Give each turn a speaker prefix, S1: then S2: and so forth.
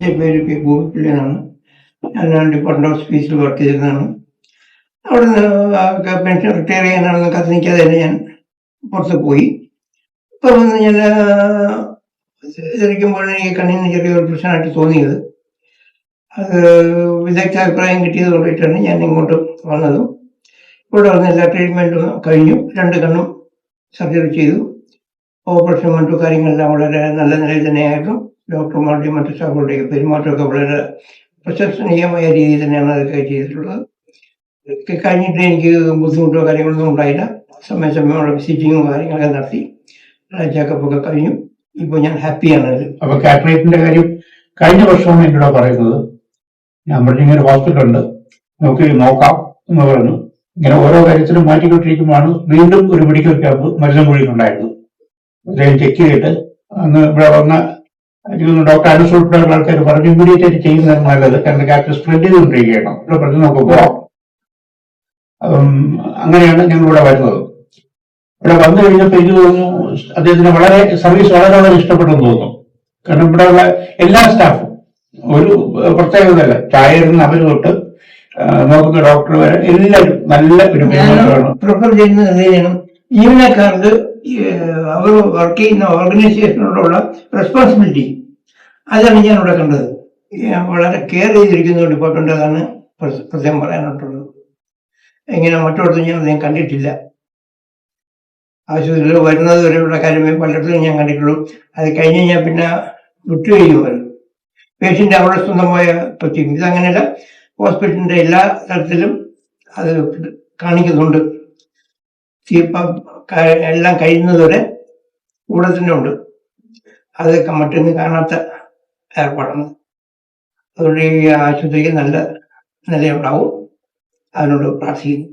S1: എൻ്റെ പേര് പി ഗോപിപ്പിള്ളി എന്നാണ്. ഞാൻ ഡിപ്പാർട്ട്മെന്റ് ഓഫ് സ്പീച്ചിൽ വർക്ക് ചെയ്തിരുന്നതാണ്. അവിടെ നിന്ന് പെൻഷൻ റിട്ടയർ ചെയ്യാനാണെന്ന് കത്തിനിക്കാതെ തന്നെ ഞാൻ പുറത്ത് പോയി. ഇപ്പം വന്ന് ഞാൻ ഇരിക്കുമ്പോൾ എനിക്ക് കണ്ണിന് ചെറിയൊരു പ്രശ്നമായിട്ട് തോന്നിയത്. അത് വിദഗ്ധ അഭിപ്രായം കിട്ടിയത് കൊണ്ടിട്ടാണ് ഞാൻ ഇങ്ങോട്ട് വന്നതും. ഇവിടെ വന്ന് എല്ലാ ട്രീറ്റ്മെൻറ്റും കഴിഞ്ഞു. 2 കണ്ണും സർജറി ചെയ്തു. ഓപ്പറേഷൻ മറ്റു കാര്യങ്ങളെല്ലാം വളരെ നല്ല നിലയിൽ തന്നെയായിരുന്നു. ഡോക്ടർമാരുടെയും മറ്റു സ്റ്റാഫുകളുടെയും പെരുമാറ്റമൊക്കെ വളരെ പ്രശംസനീയമായ രീതിയിൽ തന്നെയാണ് അതൊക്കെ ചെയ്തിട്ടുള്ളത്. ഇതൊക്കെ കഴിഞ്ഞിട്ട് എനിക്ക് ബുദ്ധിമുട്ടോ കാര്യങ്ങളൊന്നും ഉണ്ടായില്ല. സമയമുള്ള വിസിറ്റിങ്ങും കാര്യങ്ങളൊക്കെ നടത്തി ചെക്കപ്പൊക്കെ കഴിഞ്ഞു. ഇപ്പോൾ ഞാൻ ഹാപ്പിയാണ്.
S2: അപ്പൊ കാറ്ററേറ്റിന്റെ കാര്യം കഴിഞ്ഞ വർഷമാണ് എന്നോട് പറയുന്നത്. ഞാൻ പറഞ്ഞു ഇങ്ങനെ ഹോസ്പിറ്റൽ ഉണ്ട്, നമുക്ക് നോക്കാം എന്ന് പറഞ്ഞു. ഇങ്ങനെ ഓരോ കാര്യത്തിലും മാറ്റിക്കൊണ്ടിരിക്കുമ്പോഴാണ് വീണ്ടും ഒരു മെഡിക്കൽ ക്യാമ്പ് മരുന്നമ്പുഴയിലുണ്ടായിരുന്നു. അദ്ദേഹം ചെക്ക് ചെയ്തിട്ട് അന്ന് ഇവിടെ വന്ന ഡോക്ടർ അനുസ് ഉൾപ്പെടെയുള്ള ആൾക്കാർ പറഞ്ഞു ഇമ്മീഡിയറ്റ് ആയിട്ട് ചെയ്യുന്നതാണ് നല്ലത്, കാരണം കാറ്റ് സ്പ്രെഡ് ചെയ്തുകൊണ്ടിരിക്കുകയാണ്. ഇവിടെ പറഞ്ഞു നമുക്ക് പോകാം. അങ്ങനെയാണ് ഞങ്ങൾ ഇവിടെ വരുന്നത്. ഇവിടെ വന്നു കഴിഞ്ഞപ്പോൾ എനിക്ക് തോന്നുന്നു അദ്ദേഹത്തിന് വളരെ സർവീസ് വളരെ വളരെ ഇഷ്ടപ്പെട്ടെന്ന് തോന്നുന്നു. കാരണം ഇവിടെയുള്ള എല്ലാ സ്റ്റാഫും ഒരു പ്രത്യേകതയല്ല, ചായരുന്ന് അവർ തൊട്ട് നോക്കുന്ന ഡോക്ടർ വരെ എല്ലാവരും നല്ല ഒരു
S1: പ്രിഫർ ചെയ്യുന്നത് ജീവനക്കാർക്ക് അവർ വർക്ക് ചെയ്യുന്ന ഓർഗനൈസേഷനോടുള്ള റെസ്പോൺസിബിലിറ്റി അതാണ് ഞാൻ ഇവിടെ കണ്ടത്. വളരെ കെയർ ചെയ്തിരിക്കുന്ന ഡിപ്പാർട്ട്മെന്റ് അതാണ് പ്രത്യേകം പറയാനായിട്ടുള്ളത്. ഇങ്ങനെ മറ്റിടത്തും ഞാൻ കണ്ടിട്ടില്ല. ആശുപത്രിയിൽ വരുന്നത് വരെയുള്ള കാര്യമേ പലയിടത്തും ഞാൻ കണ്ടിട്ടുള്ളൂ. അത് കഴിഞ്ഞ് ഞാൻ പിന്നെ വിട്ടുകഴിയുമായിരുന്നു. പേഷ്യന്റ് അവരുടെ സ്വന്തമായ പറ്റും. ഇതങ്ങനെയല്ല, ഹോസ്പിറ്റലിന്റെ എല്ലാ തരത്തിലും അത് കാണിക്കുന്നുണ്ട്. എല്ലാം കഴിയുന്നതുവരെ കൂടെ തന്നെ ഉണ്ട്. അതൊക്കെ മറ്റൊന്നും കാണാത്ത ഏർപ്പാടാണ്. അതുകൊണ്ട് ഈ ആശുപത്രിക്ക് നല്ല നിലയുണ്ടാവും. അതിനോട് പ്രാർത്ഥിക്കുന്നു.